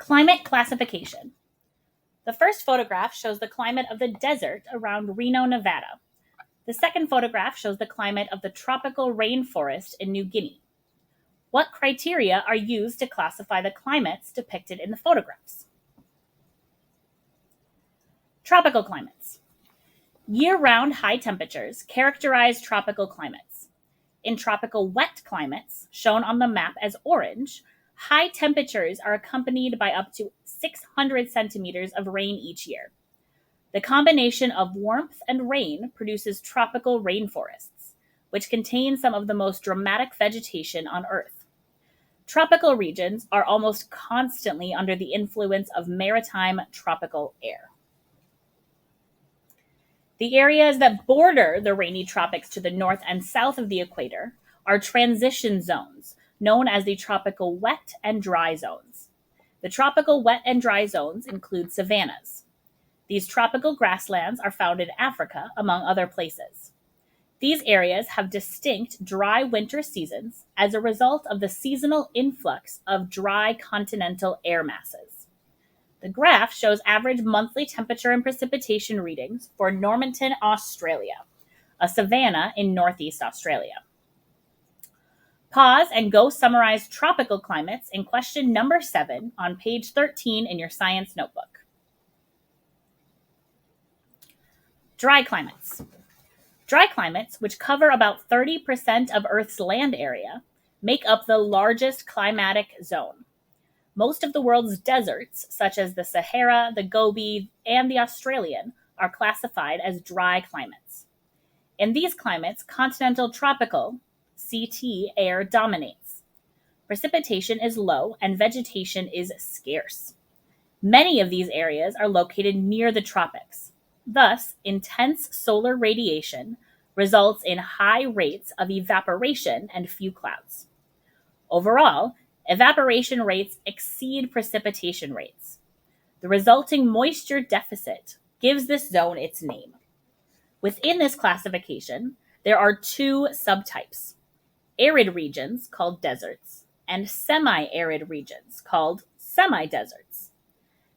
Climate classification. The first photograph shows the climate of the desert around Reno, Nevada. The second photograph shows the climate of the tropical rainforest in New Guinea. What criteria are used to classify the climates depicted in the photographs? Tropical climates. Year-round high temperatures characterize tropical climates. In tropical wet climates, shown on the map as orange, high temperatures are accompanied by up to 600 centimeters of rain each year. The combination of warmth and rain produces tropical rainforests, which contain some of the most dramatic vegetation on Earth. Tropical regions are almost constantly under the influence of maritime tropical air. The areas that border the rainy tropics to the north and south of the equator are transition zones, known as the tropical wet and dry zones. The tropical wet and dry zones include savannas. These tropical grasslands are found in Africa, among other places. These areas have distinct dry winter seasons as a result of the seasonal influx of dry continental air masses. The graph shows average monthly temperature and precipitation readings for Normanton, Australia, a savanna in northeast Australia. Pause and go summarize tropical climates in question number 7 on page 13 in your science notebook. Dry climates. Dry climates, which cover about 30% of Earth's land area, make up the largest climatic zone. Most of the world's deserts, such as the Sahara, the Gobi, and the Australian, are classified as dry climates. In these climates, continental tropical (CT) air dominates. Precipitation is low and vegetation is scarce. Many of these areas are located near the tropics. Thus, intense solar radiation results in high rates of evaporation and few clouds. Overall, evaporation rates exceed precipitation rates. The resulting moisture deficit gives this zone its name. Within this classification, there are 2 subtypes: arid regions, called deserts, and semi-arid regions, called semi-deserts.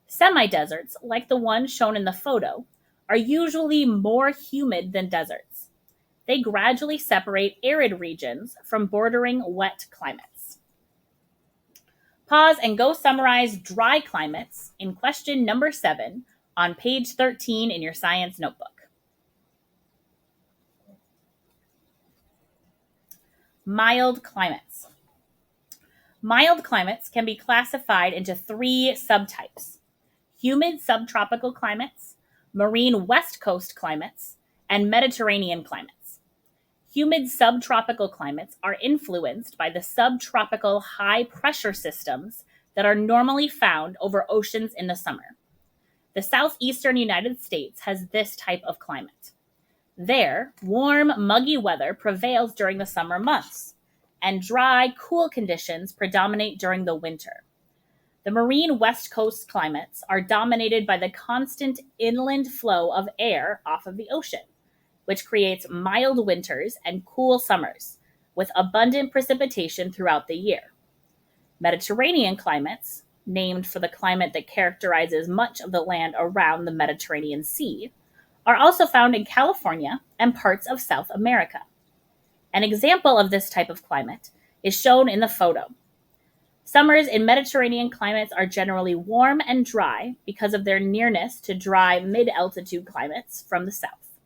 Semi-deserts, like the one shown in the photo, are usually more humid than deserts. They gradually separate arid regions from bordering wet climates. Pause and go summarize dry climates in question number 7 on page 13 in your science notebook. Mild climates. Mild climates can be classified into 3 subtypes: humid subtropical climates, marine west coast climates, and Mediterranean climates. Humid subtropical climates are influenced by the subtropical high pressure systems that are normally found over oceans in the summer. The southeastern United States has this type of climate. There, warm, muggy weather prevails during the summer months, and dry, cool conditions predominate during the winter. The marine west coast climates are dominated by the constant inland flow of air off of the ocean, which creates mild winters and cool summers, with abundant precipitation throughout the year. Mediterranean climates, named for the climate that characterizes much of the land around the Mediterranean Sea, are also found in California and parts of South America. An example of this type of climate is shown in the photo. Summers in Mediterranean climates are generally warm and dry because of their nearness to dry mid-altitude climates from the south.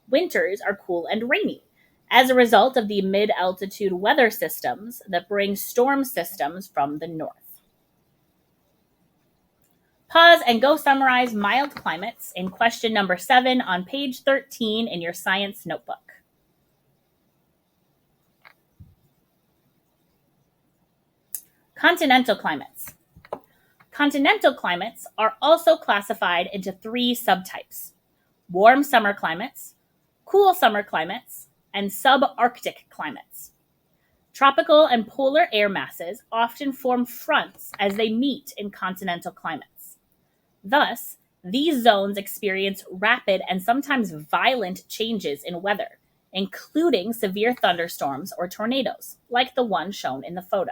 Winters are cool and rainy as a result of the mid-altitude weather systems that bring storm systems from the north. Pause and go summarize mild climates in question number 7 on page 13 in your science notebook. Continental climates. Continental climates are also classified into 3 subtypes: warm summer climates, cool summer climates, and subarctic climates. Tropical and polar air masses often form fronts as they meet in continental climates. Thus, these zones experience rapid and sometimes violent changes in weather, including severe thunderstorms or tornadoes, like the one shown in the photo.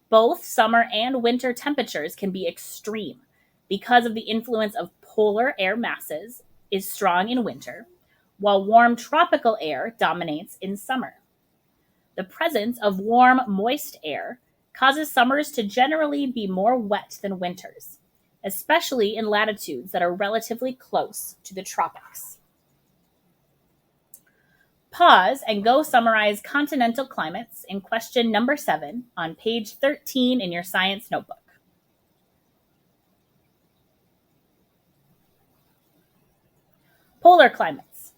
Both summer and winter temperatures can be extreme because of the influence of polar air masses is strong in winter, while warm tropical air dominates in summer. The presence of warm, moist air causes summers to generally be more wet than winters, especially in latitudes that are relatively close to the tropics. Pause and go summarize continental climates in question number 7 on page 13 in your science notebook. Polar climates.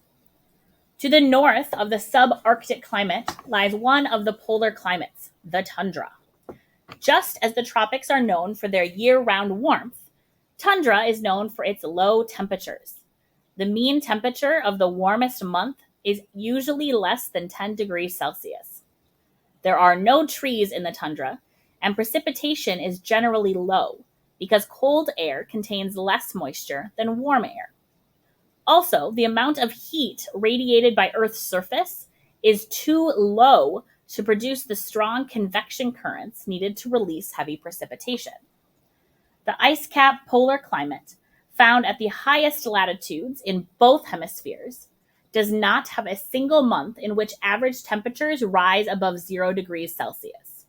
To the north of the subarctic climate lies one of the polar climates, the tundra. Just as the tropics are known for their year-round warmth, tundra is known for its low temperatures. The mean temperature of the warmest month is usually less than 10 degrees Celsius. There are no trees in the tundra, and precipitation is generally low because cold air contains less moisture than warm air. Also, the amount of heat radiated by Earth's surface is too low to produce the strong convection currents needed to release heavy precipitation. The ice cap polar climate, found at the highest latitudes in both hemispheres, does not have a single month in which average temperatures rise above 0 degrees Celsius.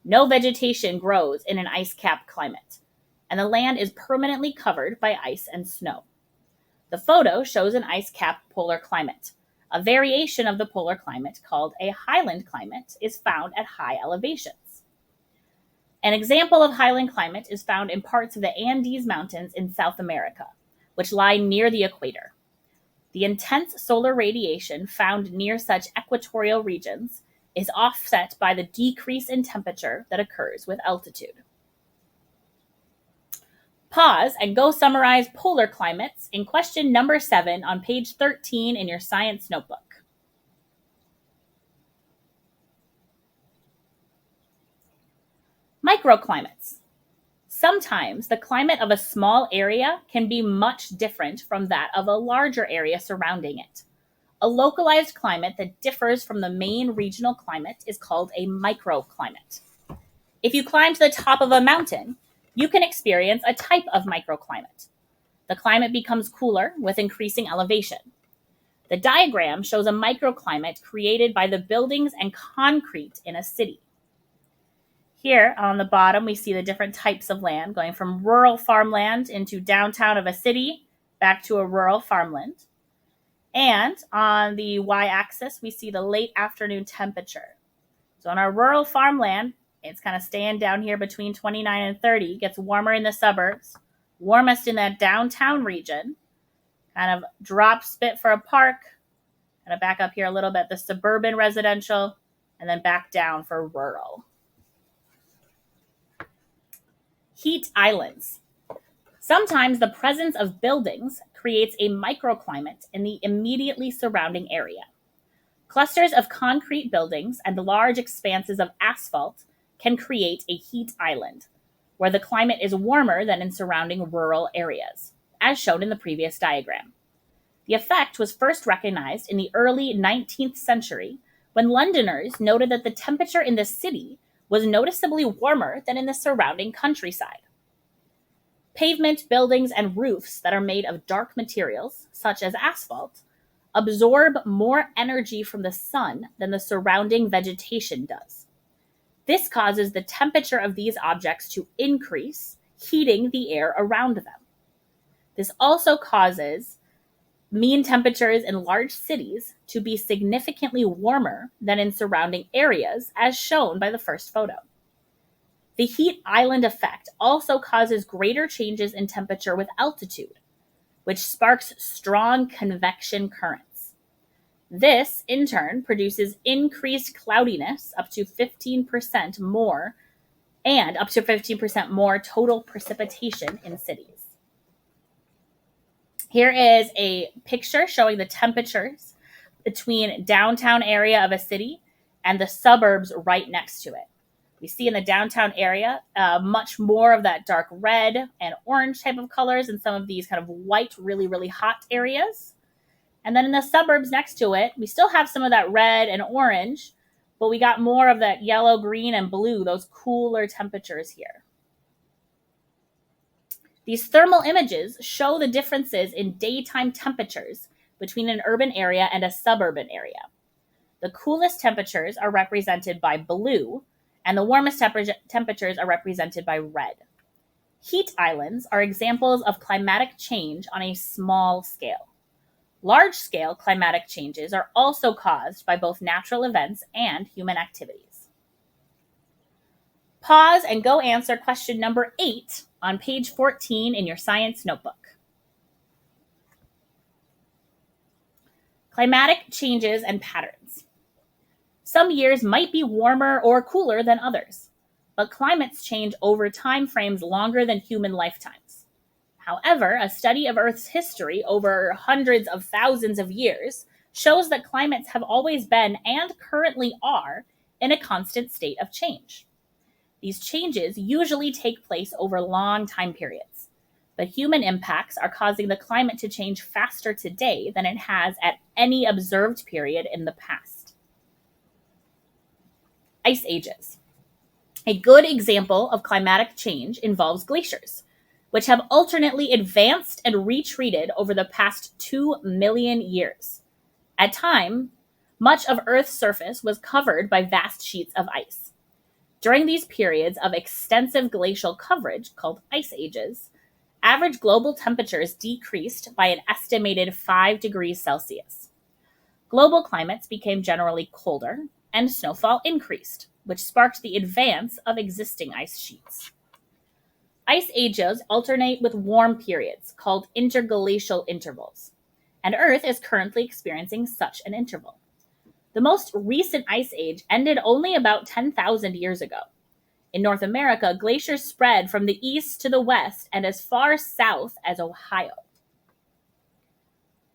No vegetation grows in an ice cap climate, and the land is permanently covered by ice and snow. The photo shows an ice cap polar climate. A variation of the polar climate called a highland climate is found at high elevations. An example of highland climate is found in parts of the Andes Mountains in South America, which lie near the equator. The intense solar radiation found near such equatorial regions is offset by the decrease in temperature that occurs with altitude. Pause and go summarize polar climates in question number 7 on page 13 in your science notebook. Microclimates. Sometimes the climate of a small area can be much different from that of a larger area surrounding it. A localized climate that differs from the main regional climate is called a microclimate. If you climb to the top of a mountain, you can experience a type of microclimate. The climate becomes cooler with increasing elevation. The diagram shows a microclimate created by the buildings and concrete in a city. Here on the bottom, we see the different types of land going from rural farmland into downtown of a city, back to a rural farmland. And on the y-axis, we see the late afternoon temperature. So on our rural farmland, it's kind of staying down here between 29 and 30, gets warmer in the suburbs, warmest in that downtown region, kind of drops a bit for a park, kind of back up here a little bit, the suburban residential, and then back down for rural. Heat islands. Sometimes the presence of buildings creates a microclimate in the immediately surrounding area. Clusters of concrete buildings and large expanses of asphalt can create a heat island, where the climate is warmer than in surrounding rural areas, as shown in the previous diagram. The effect was first recognized in the early 19th century when Londoners noted that the temperature in the city was noticeably warmer than in the surrounding countryside. Pavement, buildings, and roofs that are made of dark materials, such as asphalt, absorb more energy from the sun than the surrounding vegetation does. This causes the temperature of these objects to increase, heating the air around them. This also causes mean temperatures in large cities to be significantly warmer than in surrounding areas, as shown by the first photo. The heat island effect also causes greater changes in temperature with altitude, which sparks strong convection currents. This, in turn, produces increased cloudiness up to 15% more and up to 15% more total precipitation in cities. Here is a picture showing the temperatures between downtown area of a city and the suburbs right next to it. We see in the downtown area much more of that dark red and orange type of colors and some of these kind of white, really, really hot areas. And then in the suburbs next to it, we still have some of that red and orange, but we got more of that yellow, green, and blue, those cooler temperatures here. These thermal images show the differences in daytime temperatures between an urban area and a suburban area. The coolest temperatures are represented by blue, and the warmest temperatures are represented by red. Heat islands are examples of climatic change on a small scale. Large-scale climatic changes are also caused by both natural events and human activities. Pause and go answer question number 8 on page 14 in your science notebook. Climatic changes and patterns. Some years might be warmer or cooler than others, but climates change over time frames longer than human lifetimes. However, a study of Earth's history over hundreds of thousands of years shows that climates have always been and currently are in a constant state of change. These changes usually take place over long time periods, but human impacts are causing the climate to change faster today than it has at any observed period in the past. Ice ages. A good example of climatic change involves glaciers, which have alternately advanced and retreated over the past 2 million years. At time, much of Earth's surface was covered by vast sheets of ice. During these periods of extensive glacial coverage, called ice ages, average global temperatures decreased by an estimated 5 degrees Celsius. Global climates became generally colder, and snowfall increased, which sparked the advance of existing ice sheets. Ice ages alternate with warm periods, called interglacial intervals, and Earth is currently experiencing such an interval. The most recent ice age ended only about 10,000 years ago. In North America, glaciers spread from the east to the west and as far south as Ohio.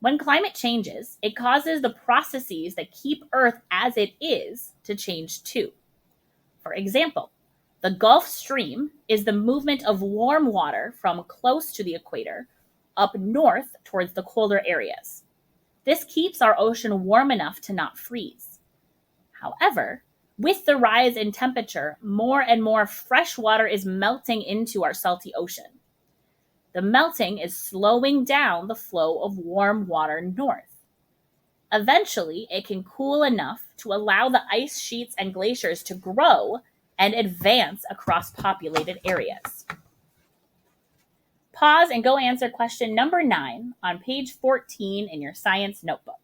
When climate changes, it causes the processes that keep Earth as it is to change too. For example, the Gulf Stream is the movement of warm water from close to the equator up north towards the colder areas. This keeps our ocean warm enough to not freeze. However, with the rise in temperature, more and more fresh water is melting into our salty ocean. The melting is slowing down the flow of warm water north. Eventually, it can cool enough to allow the ice sheets and glaciers to grow and advance across populated areas. Pause and go answer question number 9 on page 14 in your science notebook.